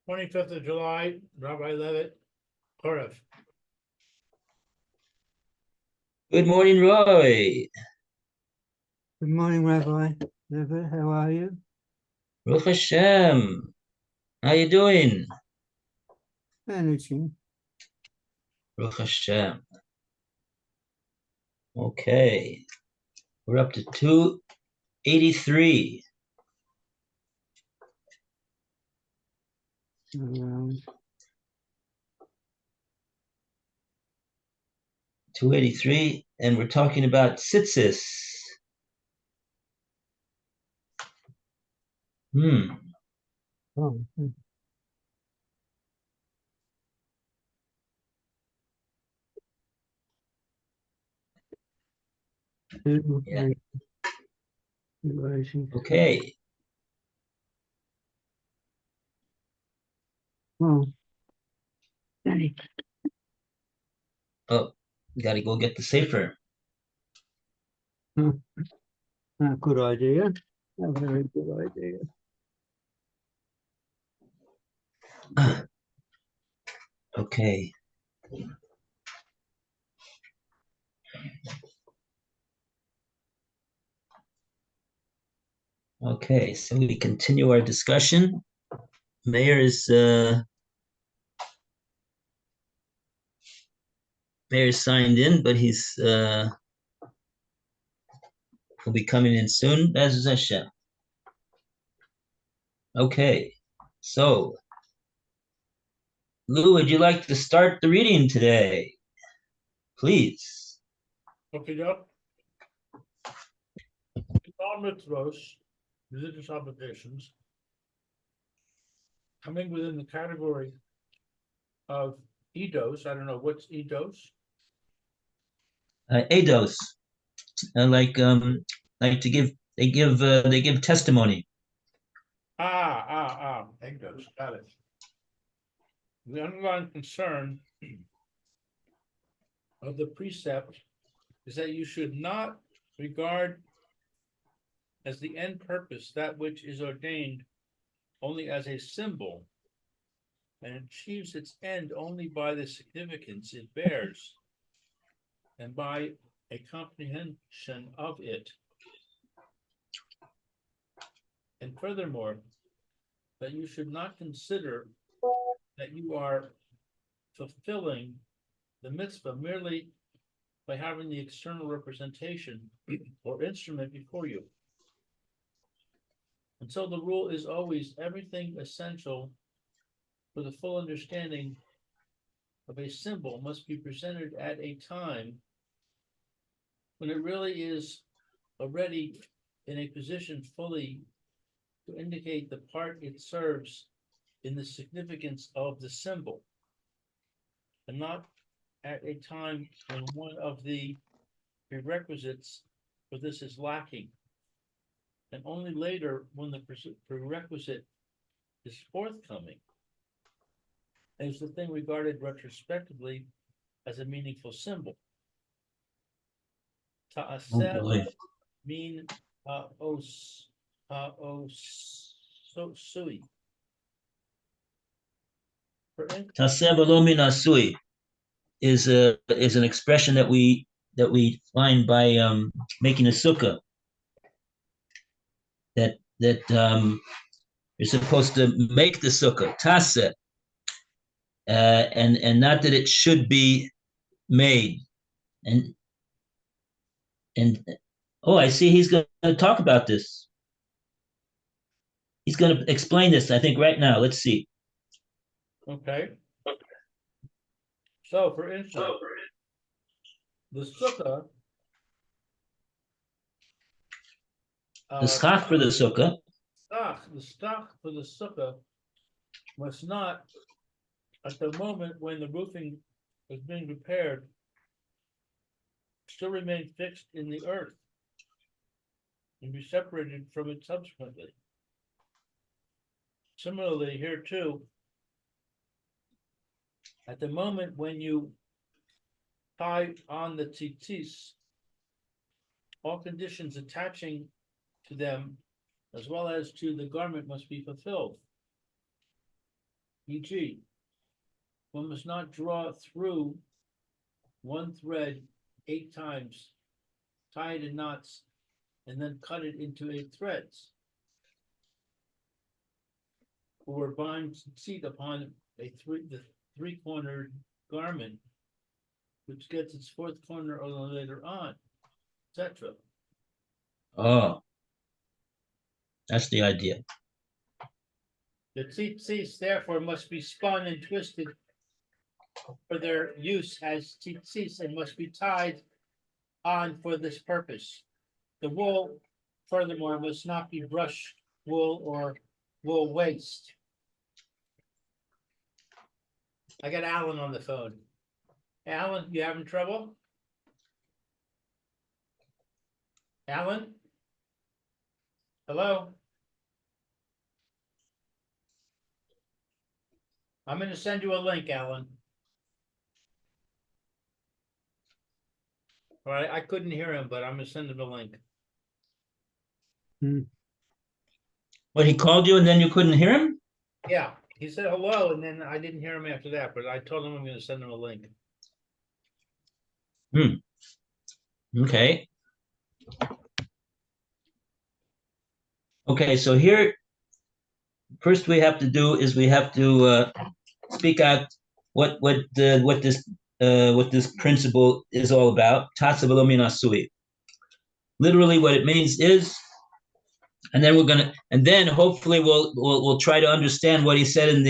25th of July, Rabbi Levitt, Horeb. Good morning, Roy. Good morning, Rabbi Levitt. How are you? Baruch Hashem. How you doing? Managing. Baruch Hashem. Okay. We're up to 283. Around. 283, and we're talking about tzitzis. Oh, Yeah. Relation. Okay. Oh. Danny. Oh, gotta go get the safer. Good idea. A very good idea. Okay. Okay, so we continue our discussion. Mayor's signed in, but he's will be coming in soon. Bez Hashem. Okay, so Lou, would you like to start the reading today? Please. Okay, up. All mitzvos, religious obligations, coming within the category of eidos. I don't know what's eidos. Eidos, like to give they give testimony. Eidos. Got it. The underlying concern of the precept is that you should not regard as the end purpose that which is ordained only as a symbol and achieves its end only by the significance it bears and by a comprehension of it. And furthermore, that you should not consider that you are fulfilling the mitzvah merely by having the external representation or instrument before you. And so the rule is always everything essential for the full understanding of a symbol must be presented at a time when it really is already in a position fully to indicate the part it serves in the significance of the symbol, and not at a time when one of the prerequisites for this is lacking, and only later when the prerequisite is forthcoming is the thing regarded retrospectively as a meaningful symbol. Ta'aseh mean sui. Taseh v'lo min asui is an expression that we find by making a sukkah. That you're supposed to make the sukkah taseh, and not that it should be made. And I see he's going to talk about this. He's going to explain this, I think, right now. Let's see. Okay. So, for instance, the sukkah, the schach for the sukkah, the stock for the sukkah must not, at the moment when the roofing is being repaired, still remain fixed in the earth and be separated from it subsequently. Similarly, here too, at the moment when you tie on the tzitzis, all conditions attaching to them as well as to the garment must be fulfilled. E.g., one must not draw through one thread 8 times, tie it in knots, and then cut it into 8 threads. Or bind seat upon the three-cornered garment, which gets its 4th corner only later on, etc. Oh, that's the idea. The tzitzis therefore must be spun and twisted for their use as tzitzis and must be tied on for this purpose. The wool, furthermore, must not be brush wool or wool waste. I got Alan on the phone. Alan, you having trouble? Alan? Hello? I'm going to send you a link, Alan. All right, I couldn't hear him, but I'm going to send him a link. What, he called you and then you couldn't hear him? Yeah, he said hello, and then I didn't hear him after that, but I told him I'm going to send him a link. Okay. Okay, so here, first we have to do is we have to speak out what this principle is all about. Tasa v'lo min asui. Literally, what it means is, and then hopefully we'll try to understand what he said in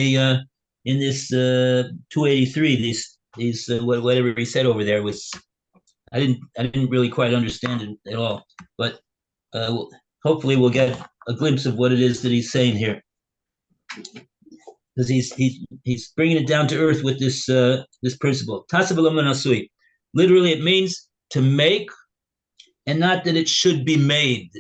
this 283. These whatever he said over there was, I didn't really quite understand it at all, but hopefully we'll get a glimpse of what it is that he's saying here, because he's bringing it down to earth with this principle. Tasa v'lo min asui. Literally, it means to make, and not that it should be made.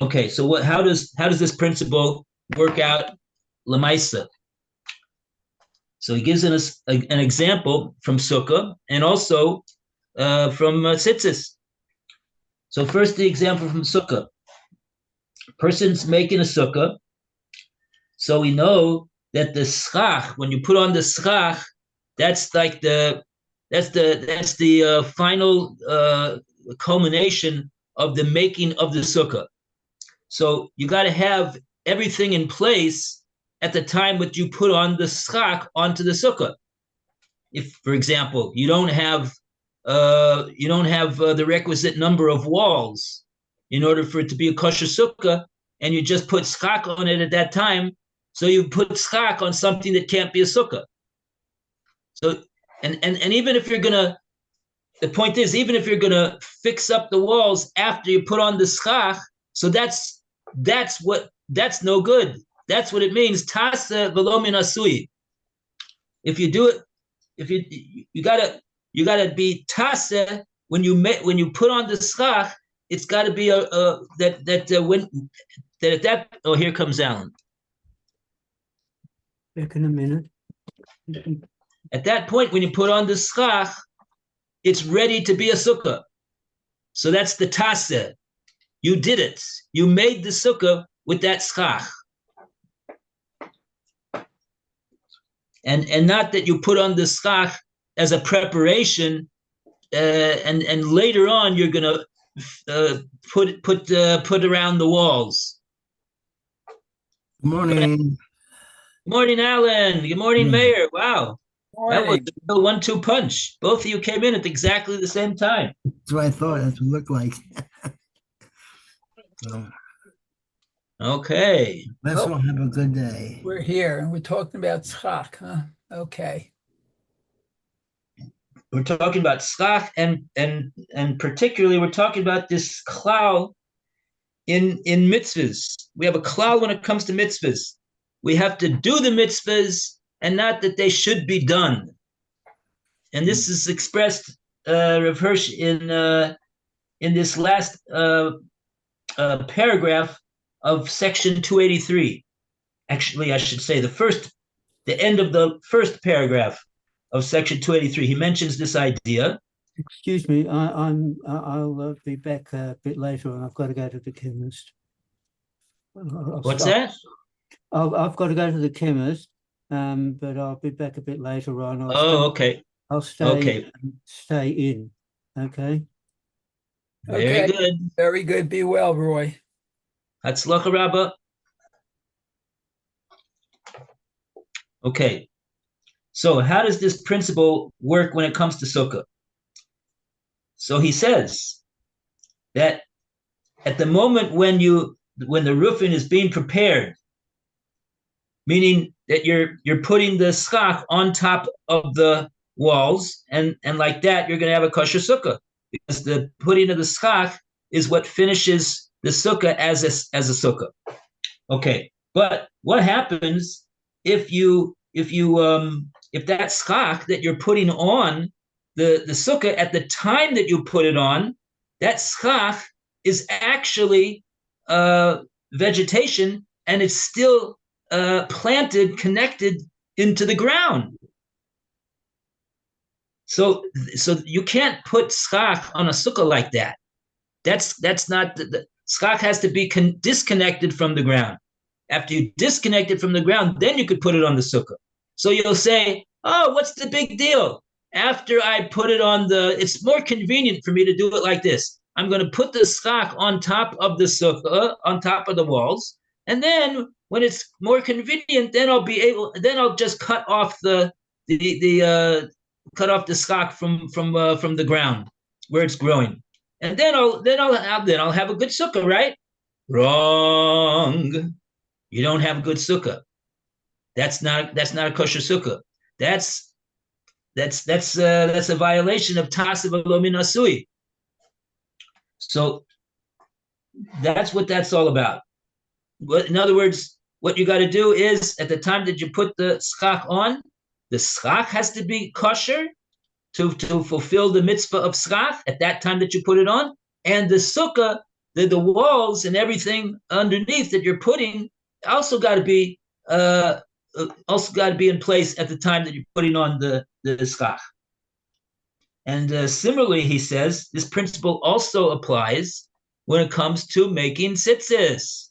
Okay, so how does this principle work out lemaisa? So he gives us an example from Sukkah and also from Tzitzis. So first, the example from Sukkah. Person's making a Sukkah, so we know that the schach, when you put on the schach, that's like the final culmination of the making of the Sukkah. So you got to have everything in place at the time that you put on the schach onto the sukkah. If, for example, you don't have the requisite number of walls in order for it to be a kosher sukkah, and you just put schach on it at that time, so you put schach on something that can't be a sukkah. So, and even if you're gonna, the point is, even if you're gonna fix up the walls after you put on the schach, so that's no good. That's what it means. Tasa v'lo min asui. If you do it, if you gotta be tasa when you put on the schach. It's got to be oh, here comes Alan. Back in a minute. At that point, when you put on the schach, it's ready to be a sukkah. So that's the tasa. You did it. You made the sukkah with that schach. And not that you put on the schach as a preparation, and later on you're gonna put around the walls. Good morning. Good morning, Alan. Good morning, Mayor. Wow. Morning. That was a 1-2 punch. Both of you came in at exactly the same time. That's what I thought. That's what it looked like. So, Okay. let's all have a good day. We're here and we're talking about schach, huh? Okay. We're talking about schach, and particularly we're talking about this klal in mitzvahs. We have a klal when it comes to mitzvahs. We have to do the mitzvahs, and not that they should be done. And this is expressed, Rav Hirsch, in this last paragraph of section 283. Actually, I should say the end of the first paragraph of section 283. He mentions this idea. Excuse me, I'll be back a bit later, and I've got to go to the chemist. I'll What's stop. that? I've got to go to the chemist, but I'll be back a bit later on. Oh, okay. I'll stay Okay. stay in. Okay. Very Okay. good. Very good. Be well, Roy. Hatzlacha Rabbah. Okay. So how does this principle work when it comes to sukkah? So he says that at the moment when the roofing is being prepared, meaning that you're putting the schach on top of the walls, and like that you're going to have a kosher sukkah, because the putting of the schach is what finishes the sukkah as a sukkah. Okay, but what happens if that schach that you're putting on the sukkah at the time that you put it on, that schach is actually vegetation, and it's still planted, connected into the ground. So you can't put schach on a sukkah like that. That's not the schach has to be disconnected from the ground. After you disconnect it from the ground, then you could put it on the sukkah. So you'll say, "Oh, what's the big deal? After I put it on it's more convenient for me to do it like this. I'm going to put the schach on top of the sukkah, on top of the walls, and then when it's more convenient, then I'll just cut off the schach from the ground where it's growing, and then I'll have a good sukkah, right?" Wrong. You don't have a good sukkah. That's not a kosher sukkah. That's a violation of Tasav Lo Min Asui. So that's what that's all about. But in other words, what you got to do is, at the time that you put the schach on, the schach has to be kosher to fulfill the mitzvah of schach at that time that you put it on, and the sukkah, the walls and everything underneath that you're putting also got to be in place at the time that you're putting on the schach. And similarly, he says, this principle also applies when it comes to making tzitzis.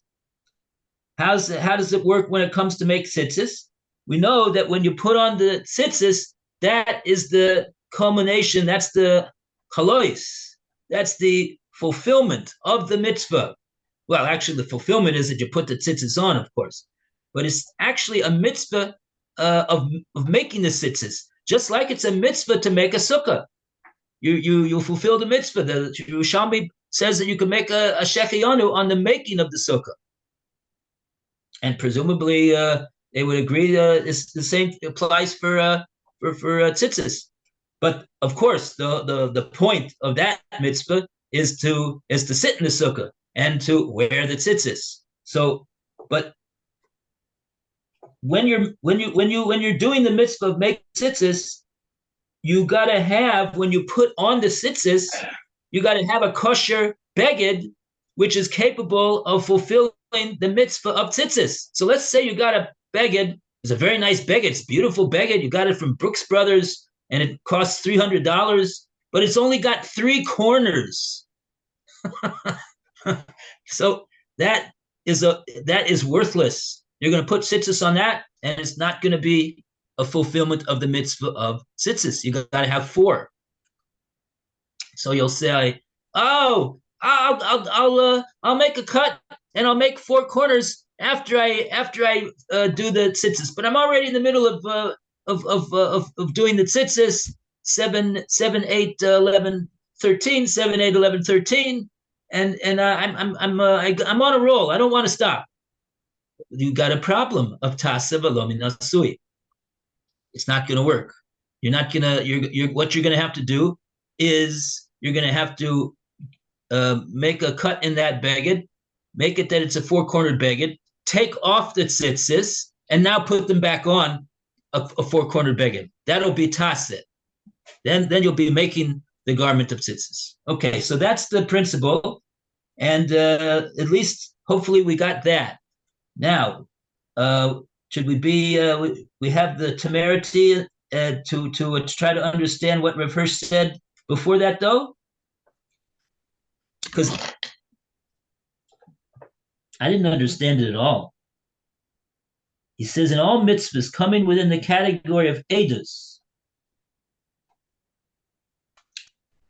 How does it work when it comes to make tzitzis? We know that when you put on the tzitzis, that is the culmination, that's the chalois, that's the fulfillment of the mitzvah. Well, actually, the fulfillment is that you put the tzitzis on, of course, but it's actually a mitzvah of making the tzitzis, just like it's a mitzvah to make a sukkah. You fulfill the mitzvah. The Yerushalmi says that you can make a shechiyanu on the making of the sukkah, and presumably they would agree it's the same applies for tzitzis. But of course, the point of that mitzvah is to sit in the sukkah and to wear the tzitzis. So, but when you're doing the mitzvah of making tzitzis, you gotta have, when you put on the tzitzis, you gotta have a kosher beged, which is capable of fulfilling the mitzvah of tzitzis. So let's say you got a beged, it's a very nice beged, it's a beautiful beged, you got it from Brooks Brothers, and it costs $300, but it's only got 3 corners. So that is worthless. You're going to put tzitzis on that, and it's not going to be a fulfillment of the mitzvah of tzitzis. You got to have 4. So you'll say, "Oh, I'll make a cut and I'll make 4 corners after I do the tzitzis, but I'm already in the middle of doing the tzitzis, 7, 8, 11, 13, 7, 8, 11, 13, and I'm on a roll. I don't want to stop." You got a problem of tasav lo min asui. It's not going to work. You're not gonna. What you're going to have to do is you're going to have to make a cut in that beged, make it that it's a 4-cornered beged, take off the tzitzis, and now put them back on a 4-cornered beged. That'll be taset. Then you'll be making the garment of tzitzis. Okay, so that's the principle, and at least hopefully we got that. Now, should we be? We have the temerity to try to understand what Rav Hirsch said before that, though, because I didn't understand it at all. He says, in all mitzvahs coming within the category of edus.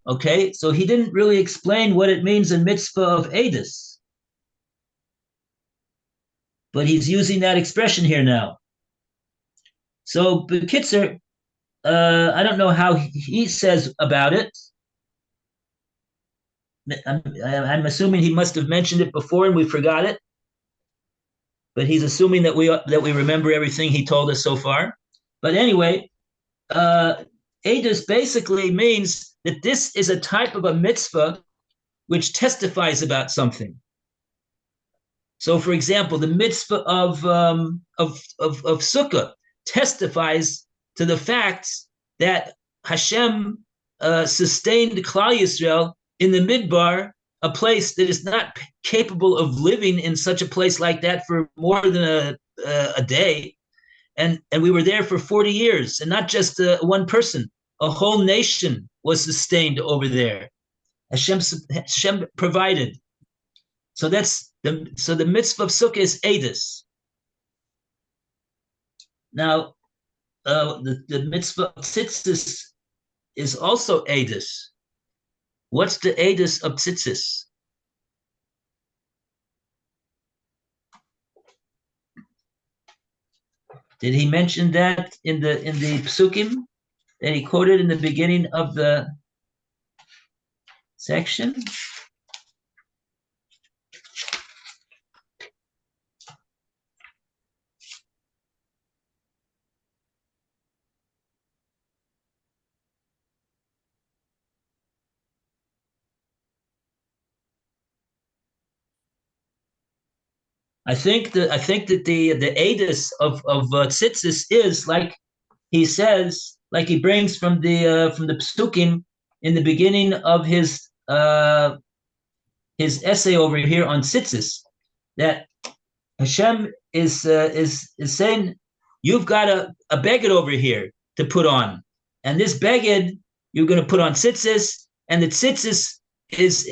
Okay, so he didn't really explain what it means in mitzvah of edus. But he's using that expression here now. So, Bekitzer, I don't know how he says about it. I'm assuming he must have mentioned it before and we forgot it. But he's assuming that we remember everything he told us so far. But anyway, edus basically means that this is a type of a mitzvah which testifies about something. So, for example, the mitzvah of Sukkah testifies to the fact that Hashem sustained Klal Yisrael in the Midbar, a place that is not capable of living in such a place like that for more than a day. And we were there for 40 years, and not just one person. A whole nation was sustained over there. Hashem provided. So the mitzvah of Sukkah is edus. Now, the mitzvah of tzitzis is also edus. What's the edus of tzitzis? Did he mention that in the psukim that he quoted in the beginning of the section? I think that the edus of tzitzis is, like he says, like he brings from the psukim in the beginning of his essay over here on tzitzis, that Hashem is saying, you've got a beged over here to put on, and this beged you're going to put on tzitzis, and the tzitzis is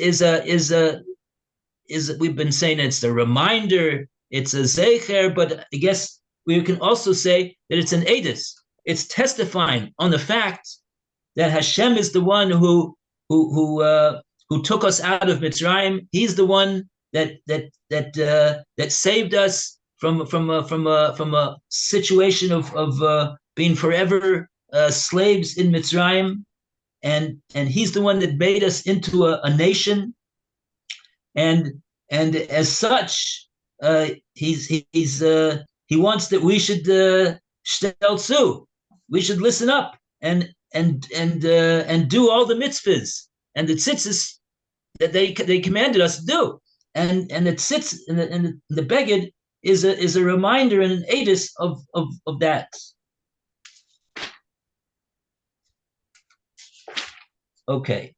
we've been saying it's a reminder, it's a zecher, but I guess we can also say that it's an edus. It's testifying on the fact that Hashem is the one who took us out of Mitzrayim. He's the one that saved us from a situation of being forever slaves in Mitzrayim, and he's the one that made us into a nation. And as such, he wants that we should shtelzu, we should listen up and do all the mitzvahs and the tzitzis that they commanded us to do, and the tzitz and the beged is a reminder and an edus of that. Okay.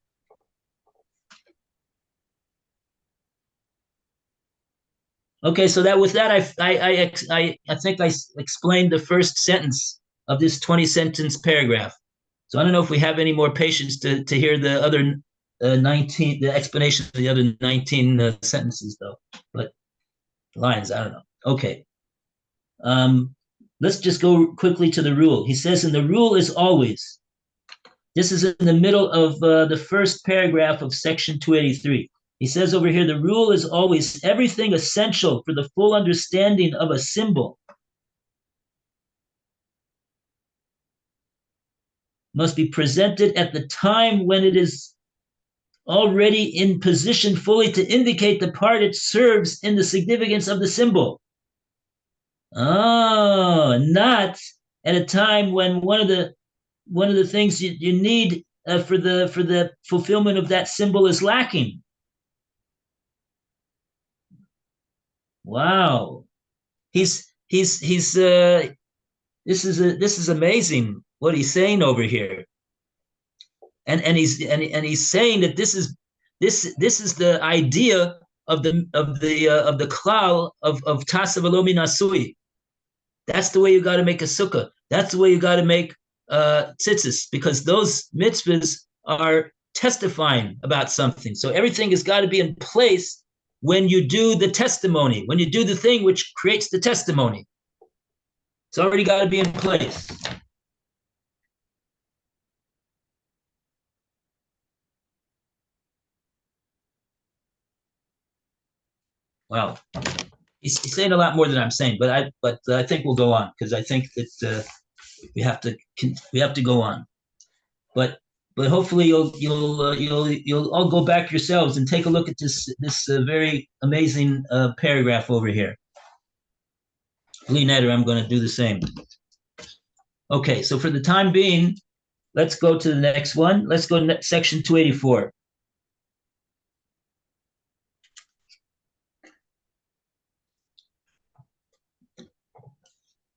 Okay, so with that, I think I explained the first sentence of this 20-sentence paragraph. So I don't know if we have any more patience to hear the other 19, the explanation of the other 19 sentences, though. But lines, I don't know. Okay. Let's just go quickly to the rule. He says, and the rule is always. This is in the middle of the first paragraph of section 283. He says over here, the rule is always everything essential for the full understanding of a symbol must be presented at the time when it is already in position fully to indicate the part it serves in the significance of the symbol. Oh, not at a time when one of the things you need for the fulfillment of that symbol is lacking. Wow, this is amazing what he's saying over here, and he's saying that this is the idea of the klal of tasav v'lo min asui. That's the way you got to make a sukkah. That's the way you got to make tzitzis, because those mitzvahs are testifying about something. So everything has got to be in place when you do the testimony, when you do the thing which creates the testimony. It's already got to be in place. Wow, he's saying a lot more than I'm saying, but I think we'll go on because I think that we have to go on. But hopefully you'll all go back yourselves and take a look at this very amazing paragraph over here. Leonetta, I'm going to do the same. Okay, so for the time being, let's go to the next one. Let's go to section 284.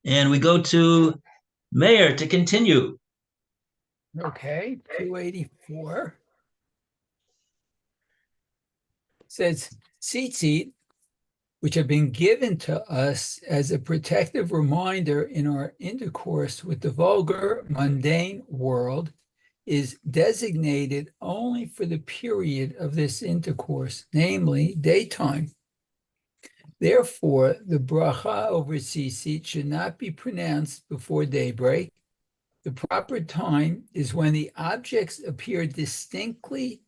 And we go to Mayor to continue. Okay, 284. Says, tzitzit, which have been given to us as a protective reminder in our intercourse with the vulgar, mundane world, is designated only for the period of this intercourse, namely daytime. Therefore, the bracha over tzitzit should not be pronounced before daybreak. The proper time is when the objects appear distinctly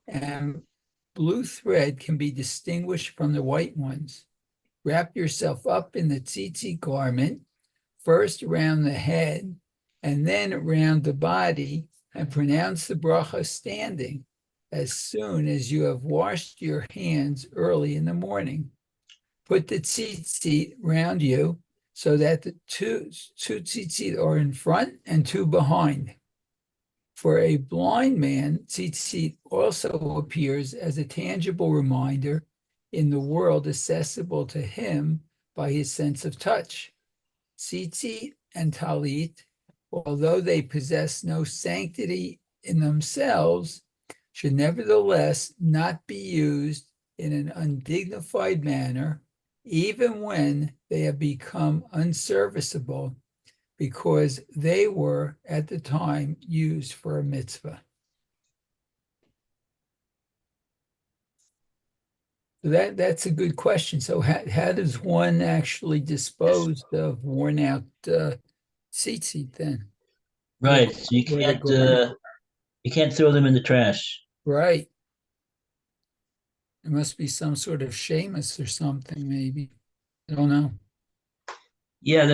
and blue thread can be distinguished from the white ones. Wrap yourself up in the tzitzit garment, first around the head and then around the body, and pronounce the bracha standing as soon as you have washed your hands early in the morning. Put the tzitzit round you so that the two tzitzit are in front and two behind. For a blind man, tzitzit also appears as a tangible reminder in the world accessible to him by his sense of touch. Tzitzit and talit, although they possess no sanctity in themselves, should nevertheless not be used in an undignified manner, even when they have become unserviceable, because they were at the time used for a mitzvah. So that's a good question. So how does one actually dispose of worn out tzitzit then? Right, so you can't throw them in the trash. Right. There must be some sort of shamus or something, maybe. I don't know. Yeah,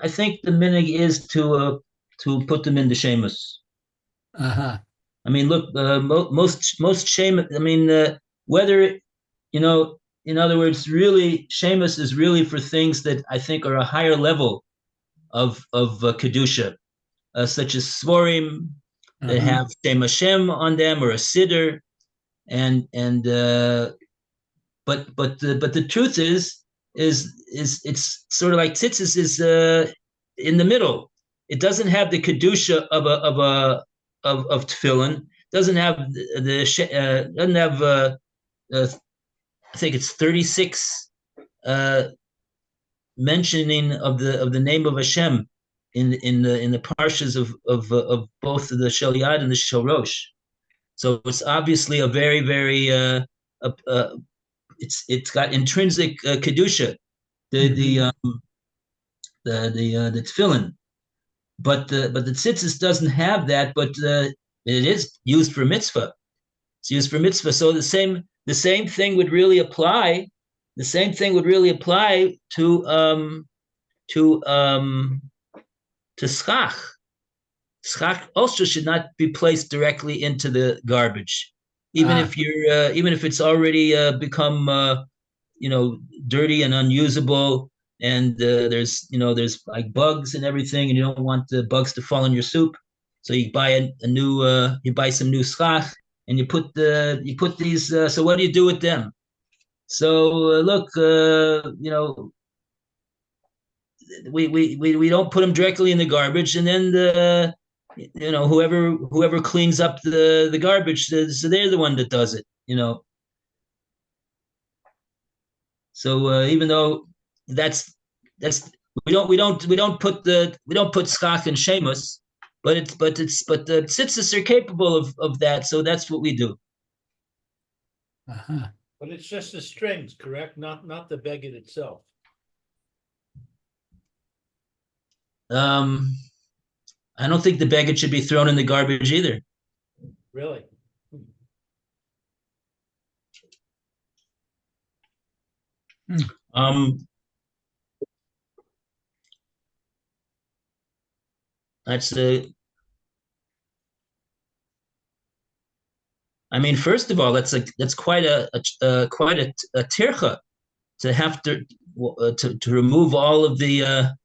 I think the minig is to put them in the shamus. Uh-huh. I mean, look, most shamus. I mean, whether in other words, really, shamus is really for things that I think are a higher level of kedusha, such as svorim that have Shem Hashem on them, or a siddur, but the truth is it's sort of like tzitzis is in the middle. It doesn't have the kedusha of tefillin. Doesn't have doesn't have I think it's 36 mentioning of the name of Hashem in the parshas of both the Shel Yad and the Shel Rosh. So it's obviously a very, very it's got intrinsic kedusha, the tefillin, but the tzitzis doesn't have that, but it is used for mitzvah. It's used for mitzvah. So the same thing would really apply. The same thing would really apply to schach. Schach also should not be placed directly into the garbage, even if it's already become dirty and unusable, and there's like bugs and everything, and you don't want the bugs to fall in your soup, so you buy you buy some new schach, and you put these. So what do you do with them? So look, we don't put them directly in the garbage, and then whoever cleans up the garbage, so they're the one that does it, So even though that's we don't put schach and shemus, but the tzitzis are capable of that, so that's what we do. Uh-huh. But it's just the strings, correct? Not the beged itself. I don't think the baggage should be thrown in the garbage either. Really? Um, that's I mean, first of all, that's quite a tircha to have to remove all of the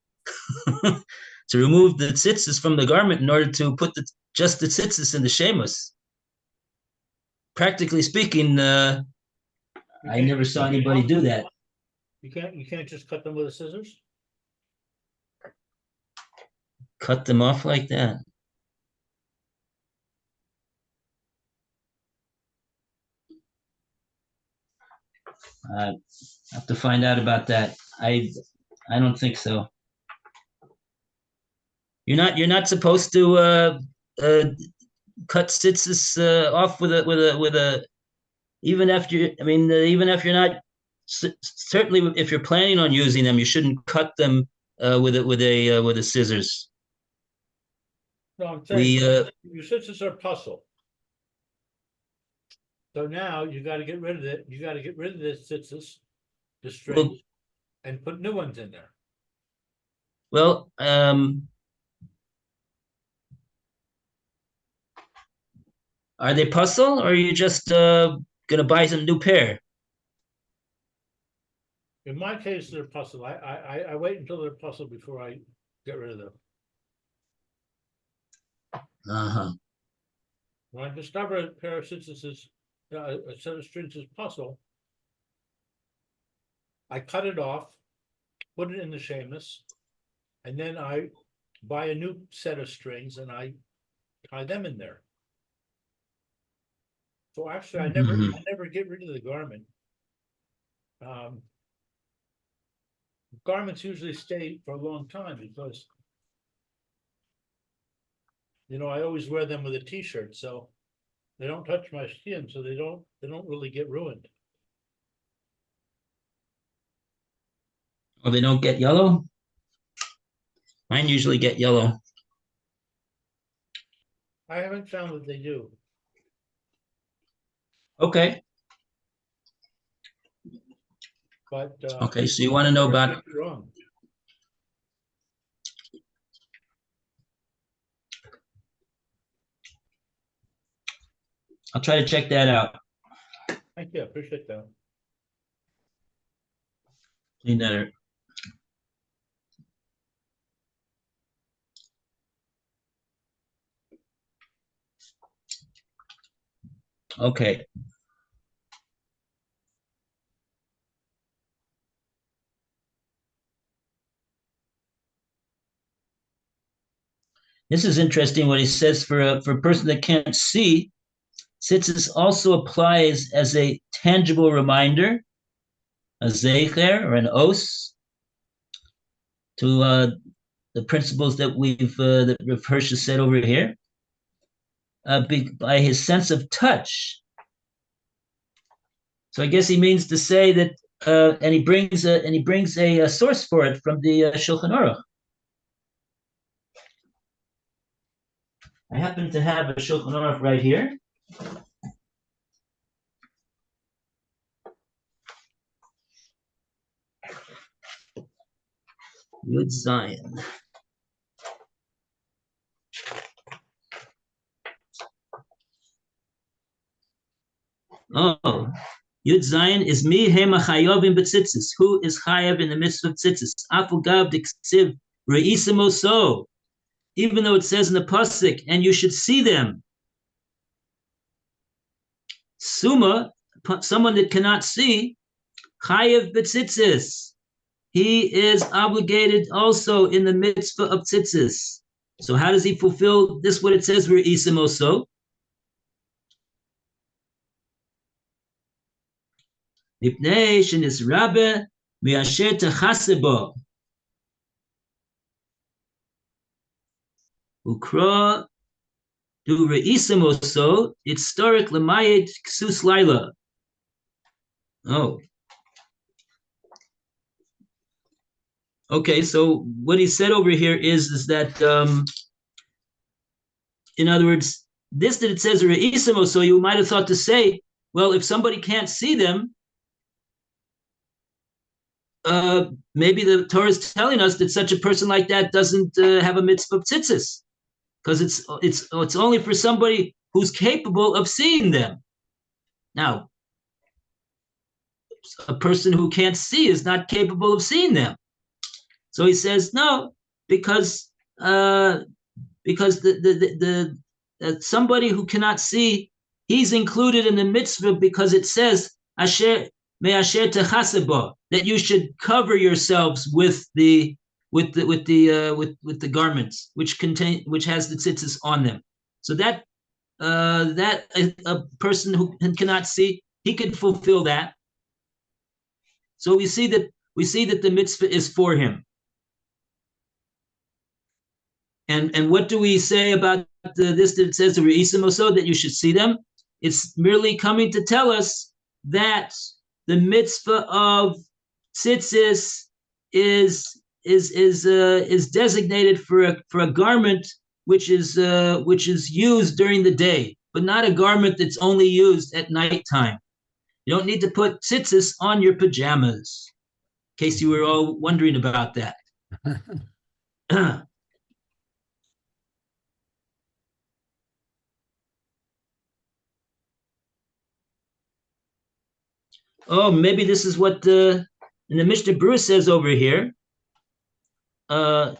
to remove the tzitzis from the garment in order to put just the tzitzis in the shemus. Practically speaking, I never saw anybody do that. You can't just cut them with the scissors? Cut them off like that. I have to find out about that. I don't think so. You're not supposed to cut tzitzis off with a even after even if you're not certainly if you're planning on using them, you shouldn't cut them with a scissors. No, I'm saying your scissors are puzzle. So now you got to get rid of it. You got to get rid of the scissors, the strings, and put new ones in there. Well, are they puzzle, or are you just gonna buy some new pair? In my case, they're puzzle. I wait until they're puzzle before I get rid of them. Uh-huh. When I discover a pair of scissors, a set of strings is puzzle, I cut it off, put it in the shemus, and then I buy a new set of strings and I tie them in there. So actually, I never get rid of the garment. Garments usually stay for a long time because, I always wear them with a t-shirt, so they don't touch my skin, so they don't really get ruined. Oh, they don't get yellow? Mine usually get yellow. I haven't found that they do. Okay. But Okay, so you want to know about wrong. I'll try to check that out. Thank you, I appreciate that. Clean that. Okay. This is interesting what he says for a person that can't see. Tzitzis also applies as a tangible reminder, a zeicher or an os, to the principles that that Rav Hirsch has said over here, by his sense of touch. So I guess he means to say that, and he brings a source for it from the Shulchan Aruch. I happen to have a Shulchan Aruch right here. Yud Zion. Oh, Yud Zion is mi hema chayovim b'tzitzis. Who is chayav in the midst of tzitzis? Afu gav diksiv re'isim oso. Even though it says in the pasuk, and you should see them. Suma, someone that cannot see, chayav b'tzitzis. He is obligated also in the mitzvah of tzitzis. So how does he fulfill this? What it says, re'isim oso. Mipnei shenisrabe mi'asher techasebo. Ukra do re'isim oso, it's historic lemayet ksus laila. Oh. Okay, so what he said over here is that in other words, this that it says re'isimo, so you might have thought to say, well, if somebody can't see them, maybe the Torah is telling us that such a person like that doesn't have a mitzvah of tzitzis, because it's only for somebody who's capable of seeing them. Now, a person who can't see is not capable of seeing them. So he says no, because somebody who cannot see, he's included in the mitzvah because it says asher me'asher techasebo, that you should cover yourselves with the garments which has the tzitzis on them. So that a person who cannot see, he can fulfill that. So we see that the mitzvah is for him. And what do we say about this that it says that you should see them? It's merely coming to tell us that the mitzvah of tzitzis is designated for a garment which is used during the day, but not a garment that's only used at nighttime. You don't need to put tzitzis on your pajamas, in case you were all wondering about that. Oh, maybe this is what in the Mishnah Berurah says over here. That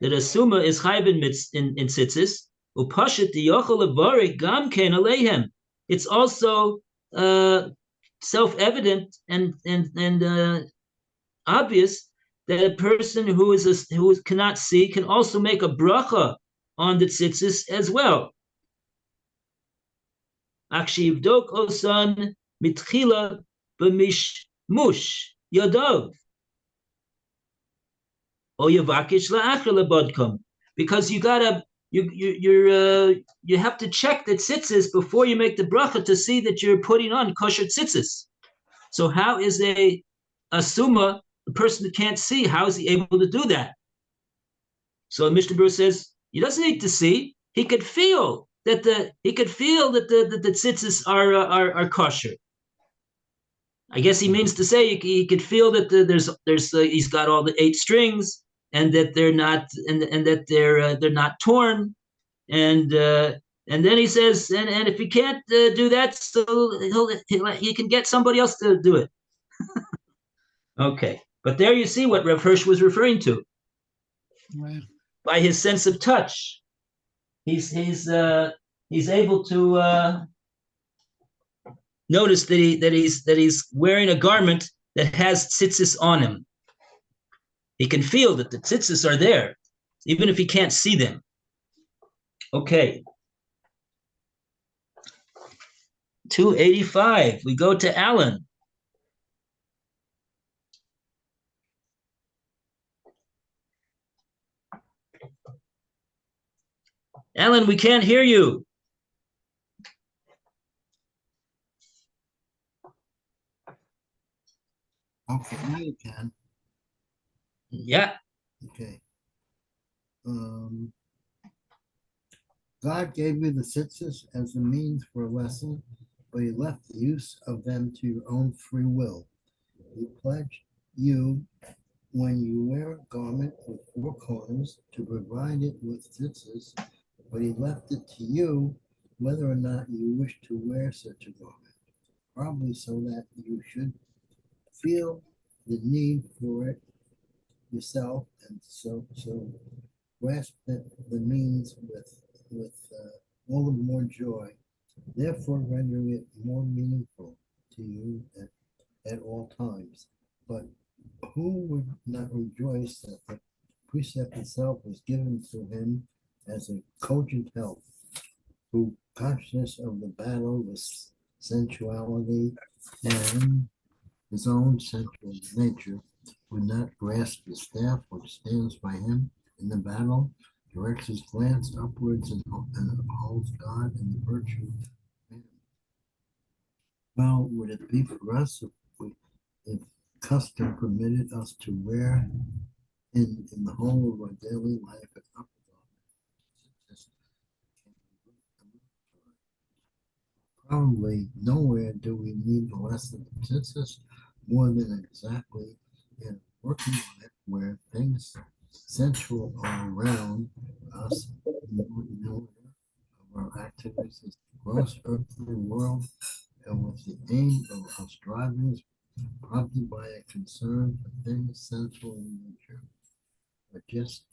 a suma is chayven in tzitzis. Upashet diyochel levarek gam ken aleihem. It's also self-evident and obvious that a person who cannot see can also make a bracha on the tzitzis as well. Akshivdok osan mitchila b'mishmush yadav. Because you have to check the tzitzis before you make the bracha to see that you're putting on kosher tzitzis. So how is a suma, a person that can't see, how is he able to do that? So Mishnah Berurah says he doesn't need to see. He could feel that the tzitzis are kosher. I guess he means to say he could feel that he's got all the 8 strings, and that they're not they're not torn, and then he says, and if he can't do that, so he can get somebody else to do it. Okay, but there you see what Rav Hirsch was referring to. Right. By his sense of touch, he's able to notice that he's wearing a garment that has tzitzis on him. He can feel that the tzitzis are there, even if he can't see them. Okay. 285. We go to Alan. Alan, we can't hear you. Okay, now you can. Yeah. Okay. God gave you the tzitzis as a means for a lesson, but he left the use of them to your own free will. He pledged you, when you wear a garment with 4 corners, to provide it with tzitzis, but he left it to you whether or not you wish to wear such a garment, probably so that you should feel the need for it yourself, and so grasp the means with all the more joy, therefore rendering it more meaningful to you at all times. But who would not rejoice that the precept itself was given to him as a cogent help, who, conscious of the battle with sensuality and his own sensual nature, would not grasp the staff which stands by him in the battle, directs his glance upwards and upholds God and the virtue of man. Well, would it be for us if custom permitted us to wear in the whole of our daily life an upper garment? Probably nowhere do we need a lesson of tzitzis more than exactly in working life where things central are around us. No of our activities is the gross earthly world, and with the aim of our strivings prompted by a concern for things central in nature, but just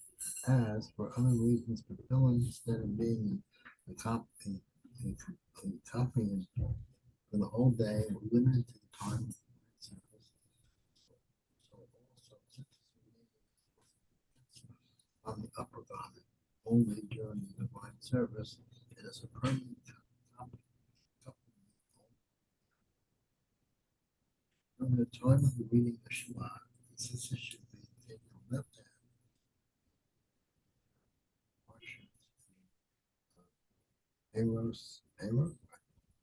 as for other reasons fulfilling instead of being a copy for the whole day, limited to the time of service. So also on the upper garment only during the divine service, it is a permanent copy. From the time of the reading of Shema, the sister should be taken left hand,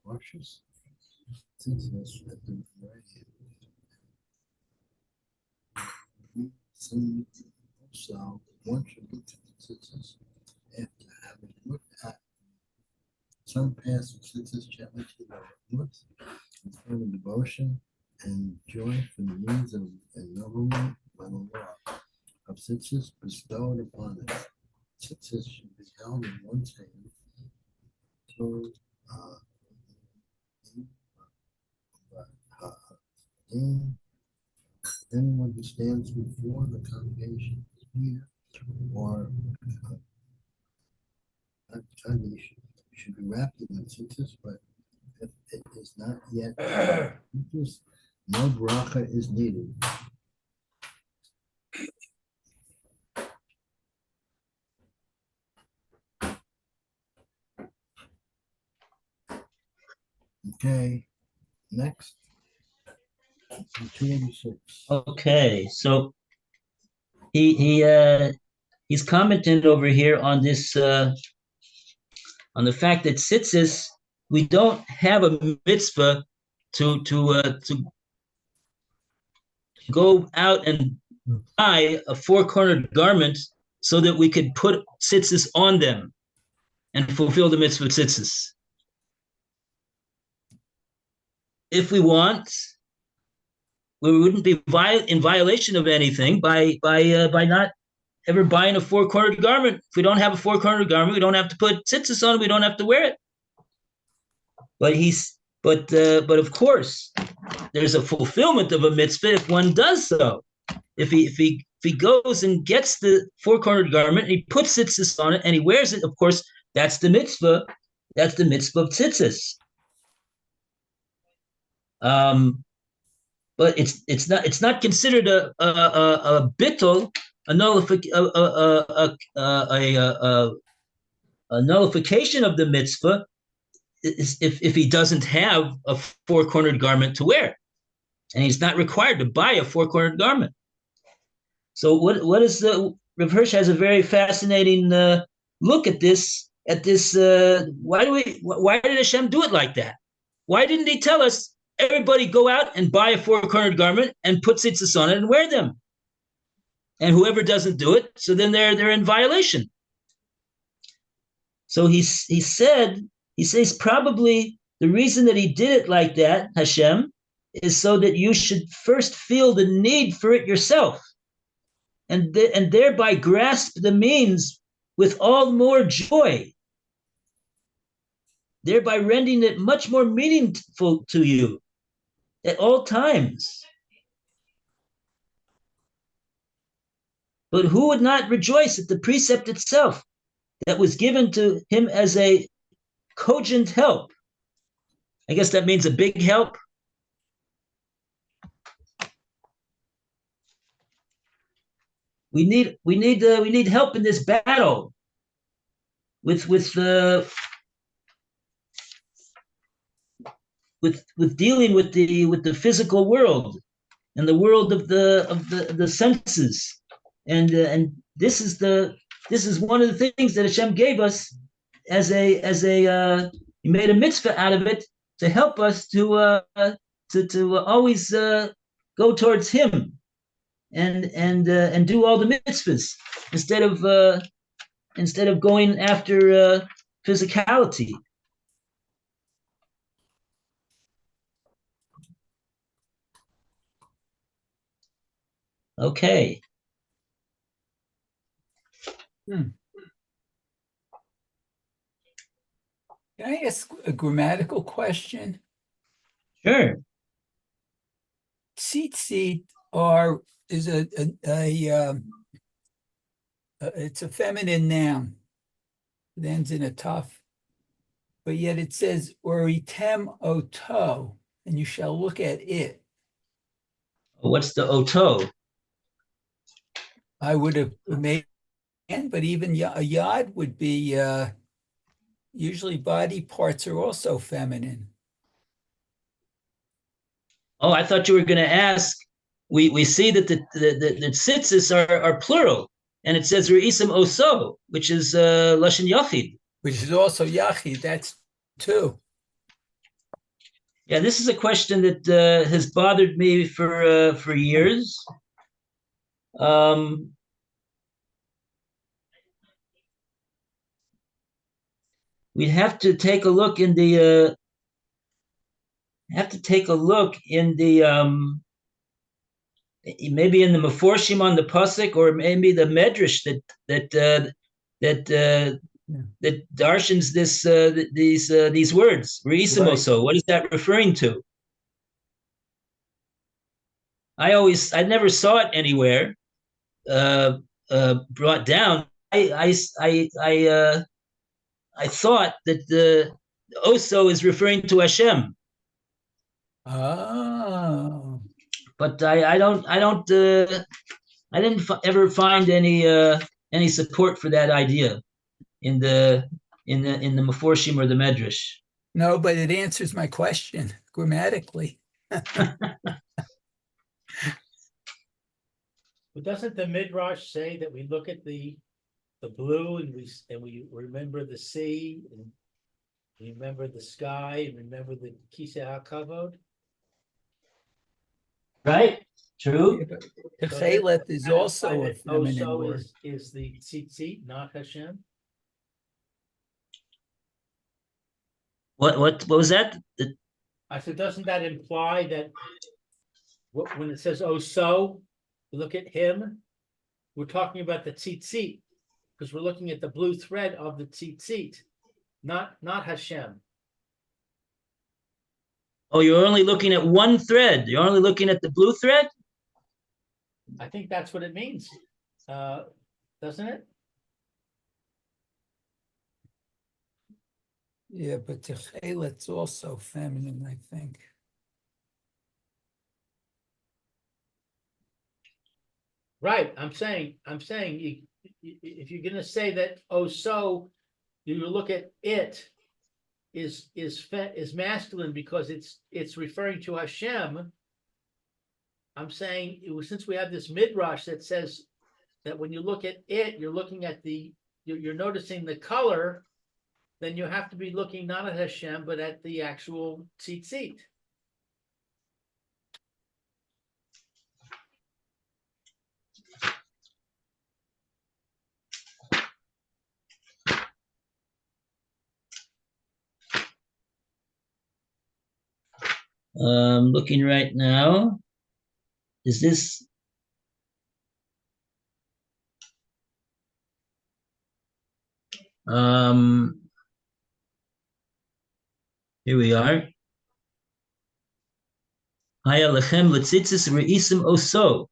washes, scissors at the right hand. Also, one should look at the scissors after having looked at some passage scissors gently to the lips in front of devotion and joy for the means of ennoblement by the law of scissors bestowed upon it. Scissors should be held in one's hand. So, anyone who stands before the congregation here or should be wrapped in the scissors, but if it is not yet, no bracha is needed. Okay, next. 286. Okay, so he's commenting over here on this on the fact that tzitzis, we don't have a mitzvah to go out and buy a four-cornered garment so that we could put tzitzis on them and fulfill the mitzvah tzitzis. If we want, we wouldn't be in violation of anything by not ever buying a four-cornered garment. If we don't have a four-cornered garment, we don't have to put tzitzis on it. We don't have to wear it. But of course, there's a fulfillment of a mitzvah if one does so. If he goes and gets the four-cornered garment, and he puts tzitzis on it, and he wears it, of course, that's the mitzvah. That's the mitzvah of tzitzis. But it's not considered a bittul, a nullification of the mitzvah if he doesn't have a four-cornered garment to wear, and he's not required to buy a four-cornered garment. So what is the Rav Hirsch has a very fascinating look at this. Why did Hashem do it like that? Why didn't he tell us everybody go out and buy a four-cornered garment and put tzitzis on it and wear them? And whoever doesn't do it, so then they're in violation. So he says probably the reason that he did it like that, Hashem, is so that you should first feel the need for it yourself, and thereby grasp the means with all more joy, thereby rendering it much more meaningful to you at all times. But who would not rejoice at the precept itself that was given to him as a cogent help? I guess that means a big help. We need help in this battle with dealing with the physical world and the world of the senses, and this is one of the things that Hashem gave us as a he made a mitzvah out of it, to help us to always go towards Him and do all the mitzvahs instead of going after physicality. Okay. Can I ask a grammatical question? Sure. Tzitzit is it's a feminine noun. It ends in a tough, but yet it says oritem oto, and you shall look at it. What's the oto? I would have made, but even a yod would be usually body parts are also feminine. Oh, I thought you were going to ask. We see that the tzitzis are plural, and it says re'isim oso, which is lashon yachid, Which is also yachid. That's two. Yeah, this is a question that has bothered me for years. We have to take a look in the maybe in the Meforshim on the pasuk, or maybe the Medrash that darshans these words. Reisimoso. What is that referring to? I never saw it anywhere brought down. I thought that the Oso is referring to Hashem. Oh. But I didn't ever find any support for that idea in the Meforshim or the Medrash. No, but it answers my question grammatically. But doesn't the Midrash say that we look at the blue and we remember the sea and remember the sky and remember the Kisei HaKavod? Right? True. The Chelet is also a feminine Oso word. is the tzitzit, not Hashem. What was that? I said, doesn't that imply that when it says Oso, you look at him, we're talking about the tzitzit, because we're looking at the blue thread of the tzitzit, not Hashem. Oh, you're only looking at one thread. You're only looking at the blue thread? I think that's what it means, doesn't it? Yeah, but the Chelet's also feminine, I think. Right. I'm saying if you're going to say that Oso, you look at it is masculine because it's referring to Hashem. I'm saying since we have this midrash that says that when you look at it, you're looking at you're noticing the color, then you have to be looking not at Hashem but at the actual tzitzit. Looking right now. Is this? Here we are. Haya lechem letzitzis reisim oso,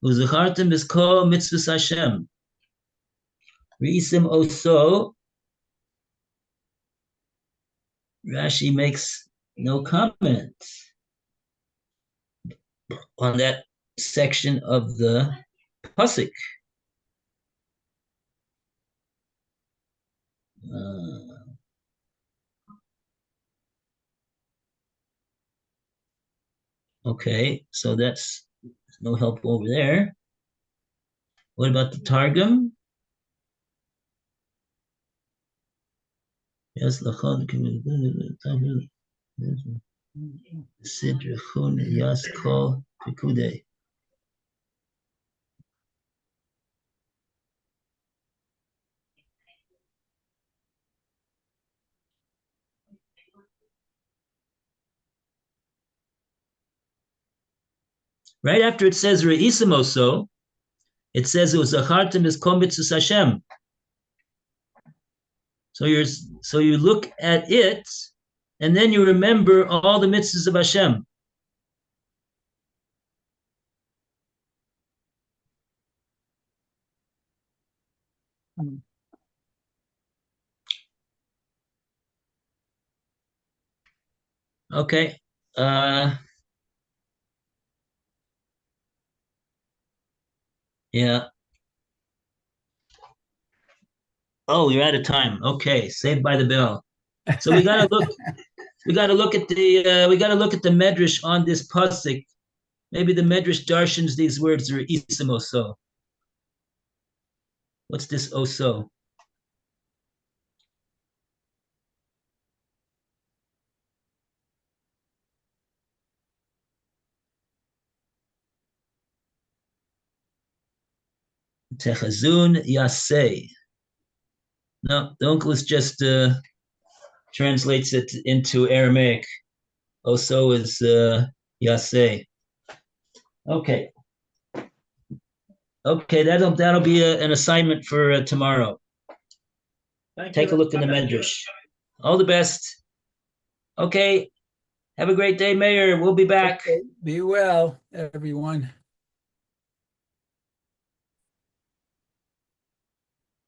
uzachartem b'kol mitzvahs Hashem. Reisim oso. Rashi makes no comment on that section of the pasuk. Okay, so that's no help over there. What about the Targum? Yes, Sidra Chun Yas Kol Pikude. Right after it says Re'isimoso, it says it was Zachartem is Komitzus Hashem. So you look at it, and then you remember all the mitzvahs of Hashem. Okay. Yeah. Oh, you're out of time. Okay, saved by the bell. So we gotta look. We gotta look at the. We gotta look at the medrash on this pasuk. Maybe the medrash darshans these words are isimoso. What's this oso? Techazun yaseh. No, the Onkelos just translates it into Aramaic. Oso is yaseh. Okay. Okay, that'll be an assignment for tomorrow. Take a look in the medrash. All the best. Okay. Have a great day, Mayor. We'll be back. Be well, everyone.